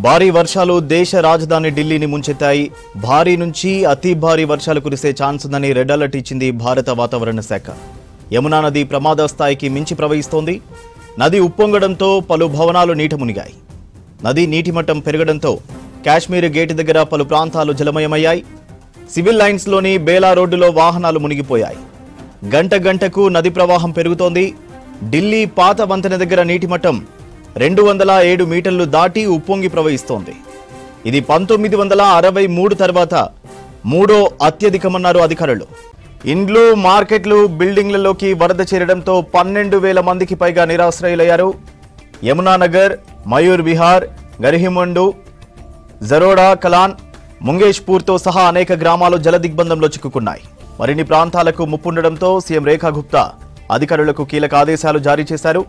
భారీ వర్షాలు దేశ రాజధాని ఢిల్లీని ముంచెత్తాయి. భారీ నుంచి అతి భారీ వర్షాలు కురిసే ఛాన్స్ ఉందని రెడ్ అలర్ట్ ఇచ్చింది భారత వాతావరణ శాఖ. యమునా నది ప్రమాద స్థాయికి మించి ప్రవహిస్తోంది. నది ఉప్పొంగడంతో పలు భవనాలు నీట మునిగాయి. నది నీటి మట్టం పెరగడంతో కాశ్మీర్ గేట్ దగ్గర పలు ప్రాంతాలు జలమయమయ్యాయి. సివిల్ లైన్స్లోని బేలా రోడ్డులో వాహనాలు మునిగిపోయాయి. గంట గంటకు నది ప్రవాహం పెరుగుతోంది. ఢిల్లీ పాత వంతెన దగ్గర నీటి మట్టం 207 మీటర్లు దాటి ఉప్పొంగి ప్రవహిస్తోంది. ఇది 1963 తర్వాత మూడో అత్యధికమన్నారు అధికారులు. ఇండ్లు, మార్కెట్లు, బిల్డింగ్లలోకి వరద చేరడంతో 12,000 మందికి పైగా నిరాశ్రయులయ్యారు. యమునానగర్, మయూర్ విహార్, గరిహిమండు, జరోడా, కలాన్, ముంగేష్పూర్తో సహా అనేక గ్రామాలు జలదిగ్బంధంలో చిక్కుకున్నాయి. మరిన్ని ప్రాంతాలకు ముప్పుండడంతో సీఎం రేఖా గుప్తా అధికారులకు కీలక ఆదేశాలు జారీ చేశారు.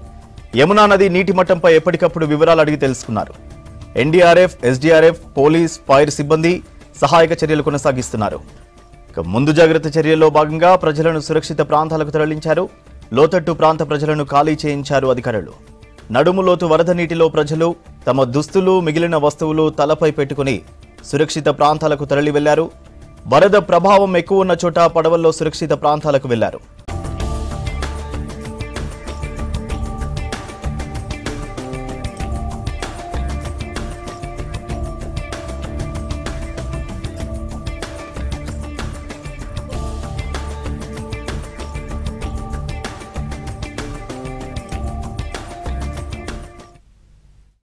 యమునా నది నీటి మట్టంపై ఎప్పటికప్పుడు వివరాలు అడిగి తెలుసుకున్నారు. ఎన్డీఆర్ఎఫ్, ఎస్డీఆర్ఎఫ్, పోలీస్, ఫైర్ సిబ్బంది సహాయక చర్యలు కొనసాగిస్తున్నారు. ముందు జాగ్రత్త చర్యల్లో భాగంగా ప్రజలను సురక్షిత ప్రాంతాలకు తరలించారు. లోతట్టు ప్రాంత ప్రజలను ఖాళీ చేయించారు అధికారులు. నడుములోతు వరద నీటిలో ప్రజలు తమ దుస్తులు, మిగిలిన వస్తువులు తలపై పెట్టుకుని సురక్షిత ప్రాంతాలకు తరలి వెళ్లారు. వరద ప్రభావం ఎక్కువ ఉన్న చోట పడవల్లో సురక్షిత ప్రాంతాలకు వెళ్లారు.